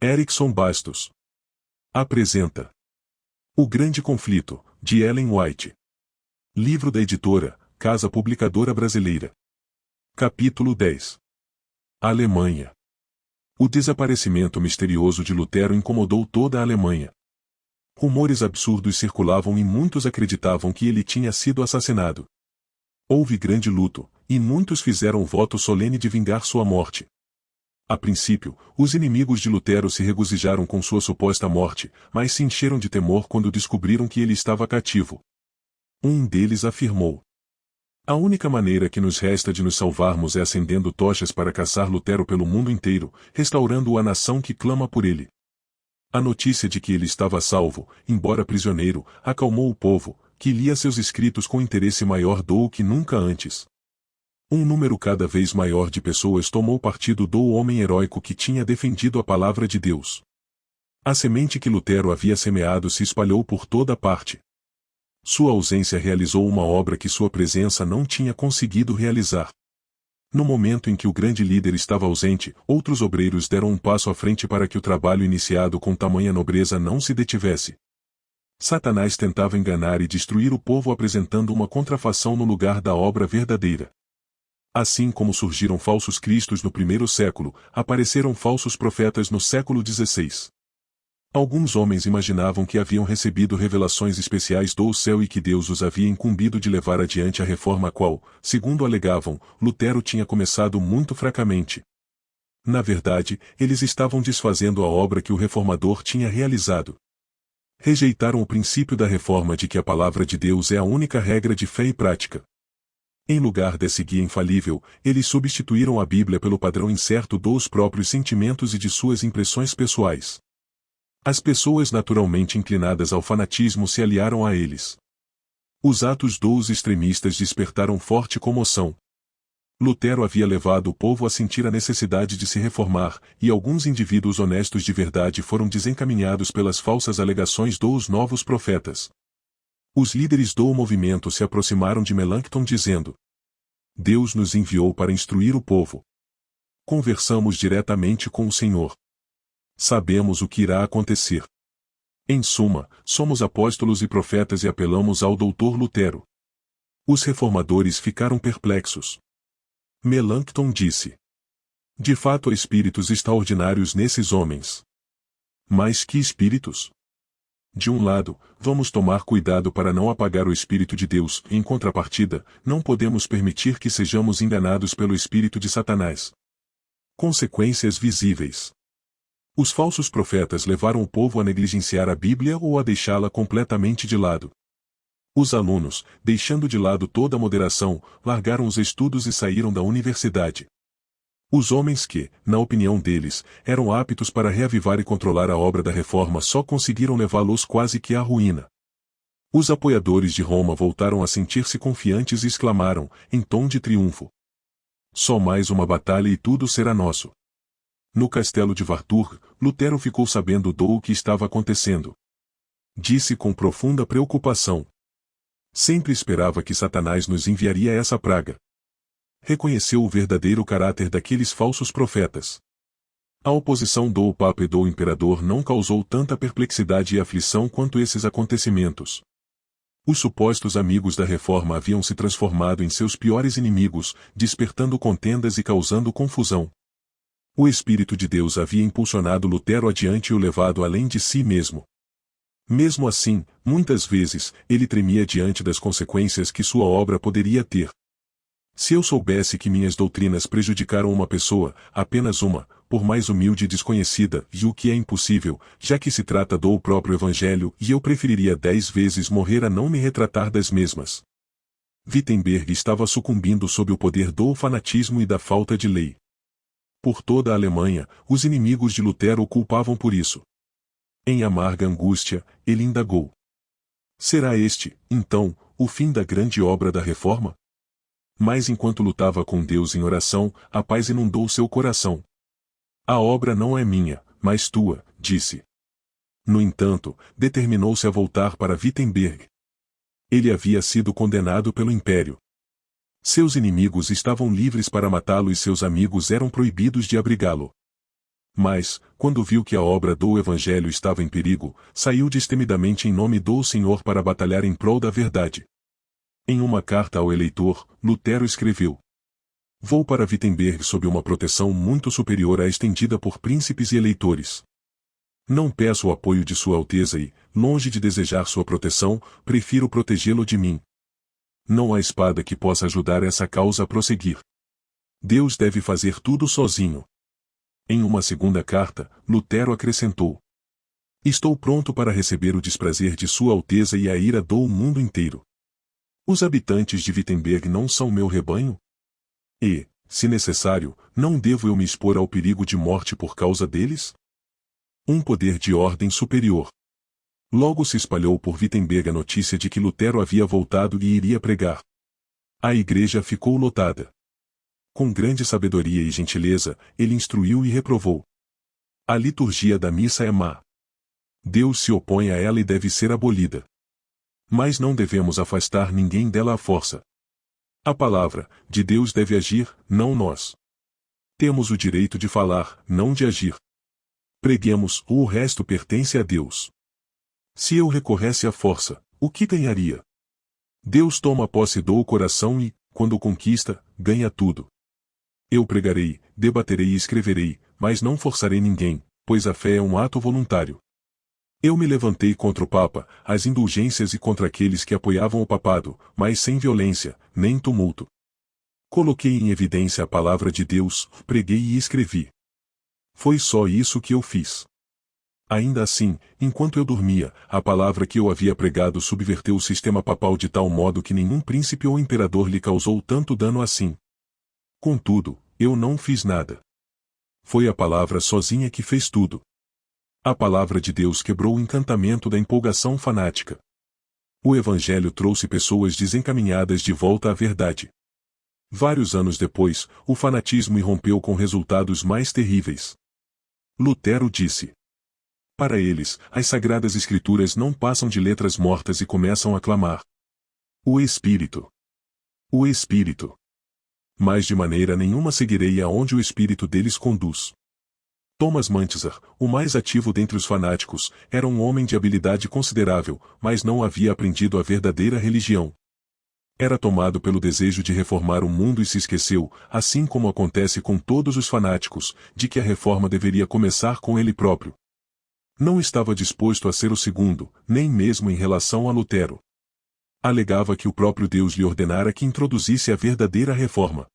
Erickson Bastos apresenta O Grande Conflito, de Ellen White. Livro da editora, Casa Publicadora Brasileira. Capítulo 10. Alemanha. O desaparecimento misterioso de Lutero incomodou toda a Alemanha. Rumores absurdos circulavam e muitos acreditavam que ele tinha sido assassinado. Houve grande luto, e muitos fizeram voto solene de vingar sua morte. A princípio, os inimigos de Lutero se regozijaram com sua suposta morte, mas se encheram de temor quando descobriram que ele estava cativo. Um deles afirmou: "A única maneira que nos resta de nos salvarmos é acendendo tochas para caçar Lutero pelo mundo inteiro, restaurando-o à nação que clama por ele." A notícia de que ele estava salvo, embora prisioneiro, acalmou o povo, que lia seus escritos com interesse maior do que nunca antes. Um número cada vez maior de pessoas tomou partido do homem heróico que tinha defendido a palavra de Deus. A semente que Lutero havia semeado se espalhou por toda parte. Sua ausência realizou uma obra que sua presença não tinha conseguido realizar. No momento em que o grande líder estava ausente, outros obreiros deram um passo à frente para que o trabalho iniciado com tamanha nobreza não se detivesse. Satanás tentava enganar e destruir o povo apresentando uma contrafação no lugar da obra verdadeira. Assim como surgiram falsos cristos no primeiro século, apareceram falsos profetas no século XVI. Alguns homens imaginavam que haviam recebido revelações especiais do céu e que Deus os havia incumbido de levar adiante a reforma a qual, segundo alegavam, Lutero tinha começado muito fracamente. Na verdade, eles estavam desfazendo a obra que o reformador tinha realizado. Rejeitaram o princípio da reforma de que a palavra de Deus é a única regra de fé e prática. Em lugar desse guia infalível, eles substituíram a Bíblia pelo padrão incerto dos próprios sentimentos e de suas impressões pessoais. As pessoas naturalmente inclinadas ao fanatismo se aliaram a eles. Os atos dos extremistas despertaram forte comoção. Lutero havia levado o povo a sentir a necessidade de se reformar, e alguns indivíduos honestos de verdade foram desencaminhados pelas falsas alegações dos novos profetas. Os líderes do movimento se aproximaram de Melanchthon dizendo: "Deus nos enviou para instruir o povo. Conversamos diretamente com o Senhor. Sabemos o que irá acontecer. Em suma, somos apóstolos e profetas e apelamos ao Dr. Lutero." Os reformadores ficaram perplexos. Melanchthon disse: "De fato há espíritos extraordinários nesses homens." Mas que espíritos? De um lado, vamos tomar cuidado para não apagar o Espírito de Deus, e em contrapartida, não podemos permitir que sejamos enganados pelo espírito de Satanás. Consequências visíveis. Os falsos profetas levaram o povo a negligenciar a Bíblia ou a deixá-la completamente de lado. Os alunos, deixando de lado toda a moderação, largaram os estudos e saíram da universidade. Os homens que, na opinião deles, eram aptos para reavivar e controlar a obra da reforma só conseguiram levá-los quase que à ruína. Os apoiadores de Roma voltaram a sentir-se confiantes e exclamaram, em tom de triunfo: "Só mais uma batalha e tudo será nosso." No castelo de Wartburg, Lutero ficou sabendo do que estava acontecendo. Disse com profunda preocupação: "Sempre esperava que Satanás nos enviaria essa praga." Reconheceu o verdadeiro caráter daqueles falsos profetas. A oposição do Papa e do Imperador não causou tanta perplexidade e aflição quanto esses acontecimentos. Os supostos amigos da reforma haviam se transformado em seus piores inimigos, despertando contendas e causando confusão. O Espírito de Deus havia impulsionado Lutero adiante e o levado além de si mesmo. Mesmo assim, muitas vezes, ele tremia diante das consequências que sua obra poderia ter. Se eu soubesse que minhas doutrinas prejudicaram uma pessoa, apenas uma, por mais humilde e desconhecida, e o que é impossível, já que se trata do próprio Evangelho, e eu preferiria 10 vezes morrer a não me retratar das mesmas. Wittenberg estava sucumbindo sob o poder do fanatismo e da falta de lei. Por toda a Alemanha, os inimigos de Lutero o culpavam por isso. Em amarga angústia, ele indagou: será este, então, o fim da grande obra da reforma? Mas enquanto lutava com Deus em oração, a paz inundou seu coração. "A obra não é minha, mas tua", disse. No entanto, determinou-se a voltar para Wittenberg. Ele havia sido condenado pelo Império. Seus inimigos estavam livres para matá-lo e seus amigos eram proibidos de abrigá-lo. Mas, quando viu que a obra do Evangelho estava em perigo, saiu destemidamente em nome do Senhor para batalhar em prol da verdade. Em uma carta ao eleitor, Lutero escreveu: Vou para Wittenberg sob uma proteção muito superior à estendida por príncipes e eleitores. Não peço o apoio de Sua Alteza e, longe de desejar sua proteção, prefiro protegê-lo de mim. Não há espada que possa ajudar essa causa a prosseguir. Deus deve fazer tudo sozinho. Em uma segunda carta, Lutero acrescentou: Estou pronto para receber o desprazer de Sua Alteza e a ira do mundo inteiro. Os habitantes de Wittenberg não são meu rebanho? E, se necessário, não devo eu me expor ao perigo de morte por causa deles? Um poder de ordem superior. Logo se espalhou por Wittenberg a notícia de que Lutero havia voltado e iria pregar. A igreja ficou lotada. Com grande sabedoria e gentileza, ele instruiu e reprovou. A liturgia da missa é má. Deus se opõe a ela e deve ser abolida. Mas não devemos afastar ninguém dela à força. A palavra de Deus deve agir, não nós. Temos o direito de falar, não de agir. Preguemos, o resto pertence a Deus. Se eu recorresse à força, o que ganharia? Deus toma posse do coração e, quando conquista, ganha tudo. Eu pregarei, debaterei e escreverei, mas não forçarei ninguém, pois a fé é um ato voluntário. Eu me levantei contra o Papa, as indulgências e contra aqueles que apoiavam o papado, mas sem violência, nem tumulto. Coloquei em evidência a palavra de Deus, preguei e escrevi. Foi só isso que eu fiz. Ainda assim, enquanto eu dormia, a palavra que eu havia pregado subverteu o sistema papal de tal modo que nenhum príncipe ou imperador lhe causou tanto dano assim. Contudo, eu não fiz nada. Foi a palavra sozinha que fez tudo. A palavra de Deus quebrou o encantamento da empolgação fanática. O Evangelho trouxe pessoas desencaminhadas de volta à verdade. Vários anos depois, o fanatismo irrompeu com resultados mais terríveis. Lutero disse: Para eles, as Sagradas Escrituras não passam de letras mortas e começam a clamar: O Espírito! O Espírito! Mas de maneira nenhuma seguirei aonde o Espírito deles conduz. Thomas Mantzar, o mais ativo dentre os fanáticos, era um homem de habilidade considerável, mas não havia aprendido a verdadeira religião. Era tomado pelo desejo de reformar o mundo e se esqueceu, assim como acontece com todos os fanáticos, de que a reforma deveria começar com ele próprio. Não estava disposto a ser o segundo, nem mesmo em relação a Lutero. Alegava que o próprio Deus lhe ordenara que introduzisse a verdadeira reforma.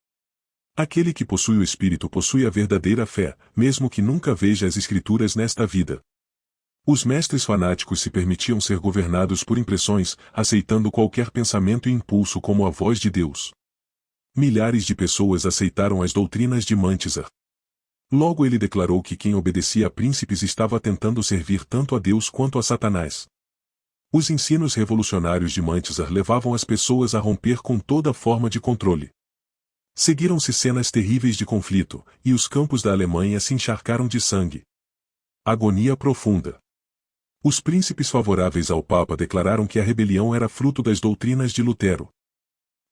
Aquele que possui o Espírito possui a verdadeira fé, mesmo que nunca veja as Escrituras nesta vida. Os mestres fanáticos se permitiam ser governados por impressões, aceitando qualquer pensamento e impulso como a voz de Deus. Milhares de pessoas aceitaram as doutrinas de Mantzar. Logo ele declarou que quem obedecia a príncipes estava tentando servir tanto a Deus quanto a Satanás. Os ensinos revolucionários de Mantzar levavam as pessoas a romper com toda forma de controle. Seguiram-se cenas terríveis de conflito, e os campos da Alemanha se encharcaram de sangue. Agonia profunda. Os príncipes favoráveis ao Papa declararam que a rebelião era fruto das doutrinas de Lutero.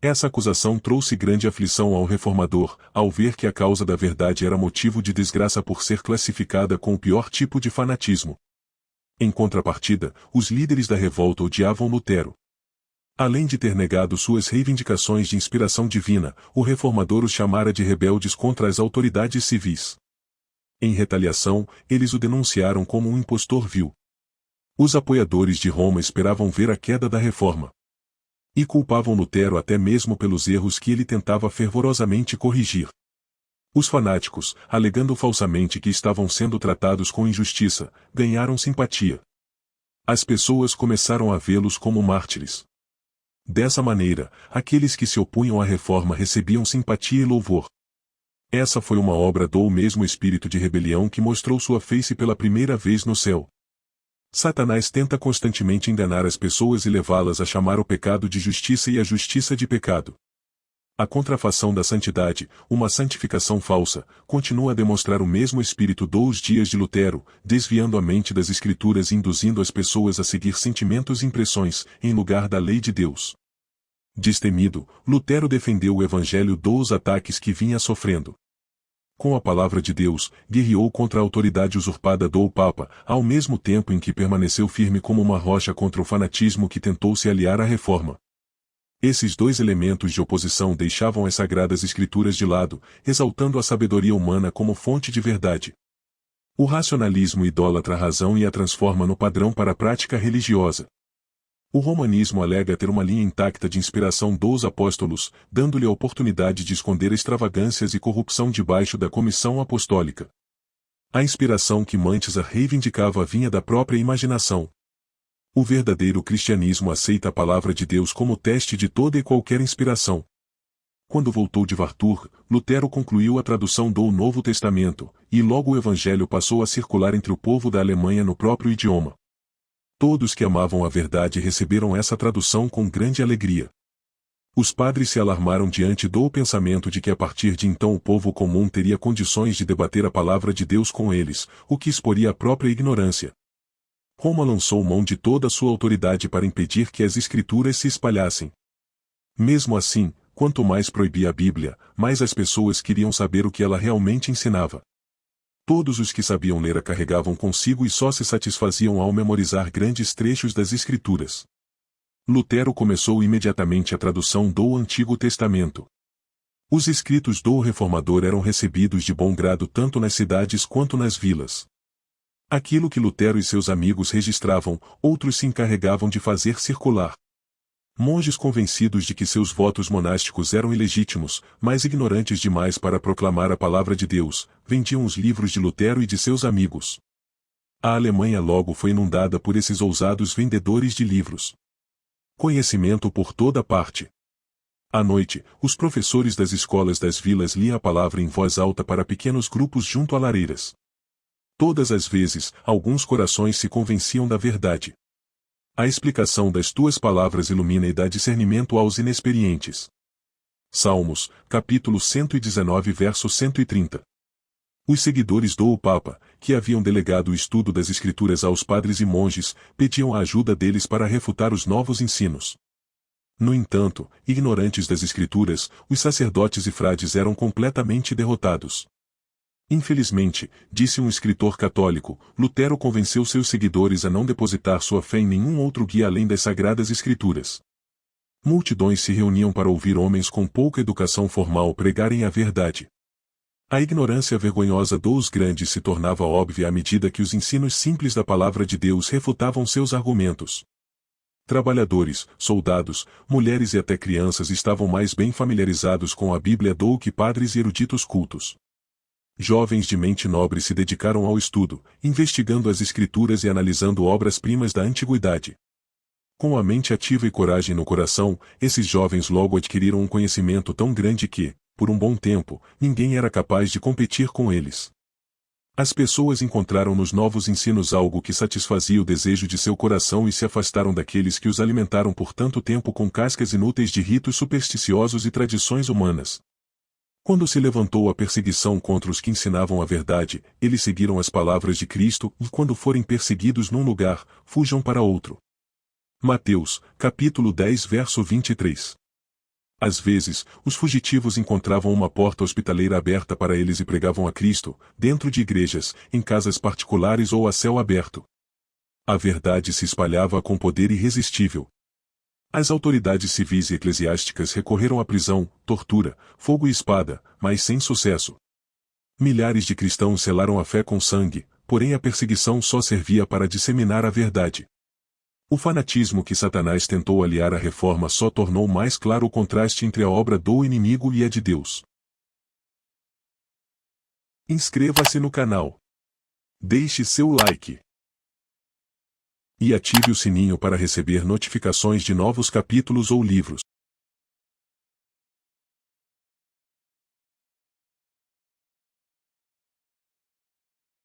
Essa acusação trouxe grande aflição ao reformador, ao ver que a causa da verdade era motivo de desgraça por ser classificada com o pior tipo de fanatismo. Em contrapartida, os líderes da revolta odiavam Lutero. Além de ter negado suas reivindicações de inspiração divina, o reformador os chamara de rebeldes contra as autoridades civis. Em retaliação, eles o denunciaram como um impostor vil. Os apoiadores de Roma esperavam ver a queda da reforma. E culpavam Lutero até mesmo pelos erros que ele tentava fervorosamente corrigir. Os fanáticos, alegando falsamente que estavam sendo tratados com injustiça, ganharam simpatia. As pessoas começaram a vê-los como mártires. Dessa maneira, aqueles que se opunham à reforma recebiam simpatia e louvor. Essa foi uma obra do mesmo espírito de rebelião que mostrou sua face pela primeira vez no céu. Satanás tenta constantemente enganar as pessoas e levá-las a chamar o pecado de justiça e a justiça de pecado. A contrafação da santidade, uma santificação falsa, continua a demonstrar o mesmo espírito dos dias de Lutero, desviando a mente das Escrituras e induzindo as pessoas a seguir sentimentos e impressões, em lugar da lei de Deus. Destemido, Lutero defendeu o Evangelho dos ataques que vinha sofrendo. com a palavra de Deus, guerreou contra a autoridade usurpada do Papa, ao mesmo tempo em que permaneceu firme como uma rocha contra o fanatismo que tentou se aliar à reforma. Esses dois elementos de oposição deixavam as sagradas escrituras de lado, exaltando a sabedoria humana como fonte de verdade. O racionalismo idolatra a razão e a transforma no padrão para a prática religiosa. O romanismo alega ter uma linha intacta de inspiração dos apóstolos, dando-lhe a oportunidade de esconder extravagâncias e corrupção debaixo da comissão apostólica. A inspiração que Mantissa reivindicava vinha da própria imaginação. O verdadeiro cristianismo aceita a palavra de Deus como teste de toda e qualquer inspiração. Quando voltou de Warthur, Lutero concluiu a tradução do Novo Testamento, e logo o Evangelho passou a circular entre o povo da Alemanha no próprio idioma. Todos que amavam a verdade receberam essa tradução com grande alegria. Os padres se alarmaram diante do pensamento de que a partir de então o povo comum teria condições de debater a palavra de Deus com eles, o que exporia a própria ignorância. Roma lançou mão de toda a sua autoridade para impedir que as escrituras se espalhassem. Mesmo assim, quanto mais proibia a Bíblia, mais as pessoas queriam saber o que ela realmente ensinava. Todos os que sabiam ler a carregavam consigo e só se satisfaziam ao memorizar grandes trechos das Escrituras. Lutero começou imediatamente a tradução do Antigo Testamento. Os escritos do Reformador eram recebidos de bom grado tanto nas cidades quanto nas vilas. Aquilo que Lutero e seus amigos registravam, outros se encarregavam de fazer circular. Monges convencidos de que seus votos monásticos eram ilegítimos, mas ignorantes demais para proclamar a palavra de Deus, vendiam os livros de Lutero e de seus amigos. A Alemanha logo foi inundada por esses ousados vendedores de livros. Conhecimento por toda parte. À noite, os professores das escolas das vilas liam a palavra em voz alta para pequenos grupos junto a lareiras. Todas as vezes, alguns corações se convenciam da verdade. A explicação das tuas palavras ilumina e dá discernimento aos inexperientes. Salmos, capítulo 119 verso 130. Os seguidores do Papa, que haviam delegado o estudo das Escrituras aos padres e monges, pediam a ajuda deles para refutar os novos ensinos. No entanto, ignorantes das Escrituras, os sacerdotes e frades eram completamente derrotados. Infelizmente, disse um escritor católico, Lutero convenceu seus seguidores a não depositar sua fé em nenhum outro guia além das Sagradas Escrituras. Multidões se reuniam para ouvir homens com pouca educação formal pregarem a verdade. A ignorância vergonhosa dos grandes se tornava óbvia à medida que os ensinos simples da palavra de Deus refutavam seus argumentos. Trabalhadores, soldados, mulheres e até crianças estavam mais bem familiarizados com a Bíblia do que padres e eruditos cultos. Jovens de mente nobre se dedicaram ao estudo, investigando as Escrituras e analisando obras-primas da antiguidade. Com a mente ativa e coragem no coração, esses jovens logo adquiriram um conhecimento tão grande que, por um bom tempo, ninguém era capaz de competir com eles. As pessoas encontraram nos novos ensinos algo que satisfazia o desejo de seu coração e se afastaram daqueles que os alimentaram por tanto tempo com cascas inúteis de ritos supersticiosos e tradições humanas. Quando se levantou a perseguição contra os que ensinavam a verdade, eles seguiram as palavras de Cristo e quando forem perseguidos num lugar, fujam para outro. Mateus, capítulo 10 verso 23. Às vezes, os fugitivos encontravam uma porta hospitaleira aberta para eles e pregavam a Cristo, dentro de igrejas, em casas particulares ou a céu aberto. A verdade se espalhava com poder irresistível. As autoridades civis e eclesiásticas recorreram à prisão, tortura, fogo e espada, mas sem sucesso. Milhares de cristãos selaram a fé com sangue, porém a perseguição só servia para disseminar a verdade. O fanatismo que Satanás tentou aliar à reforma só tornou mais claro o contraste entre a obra do inimigo e a de Deus. Inscreva-se no canal. Deixe seu like. E ative o sininho para receber notificações de novos capítulos ou livros.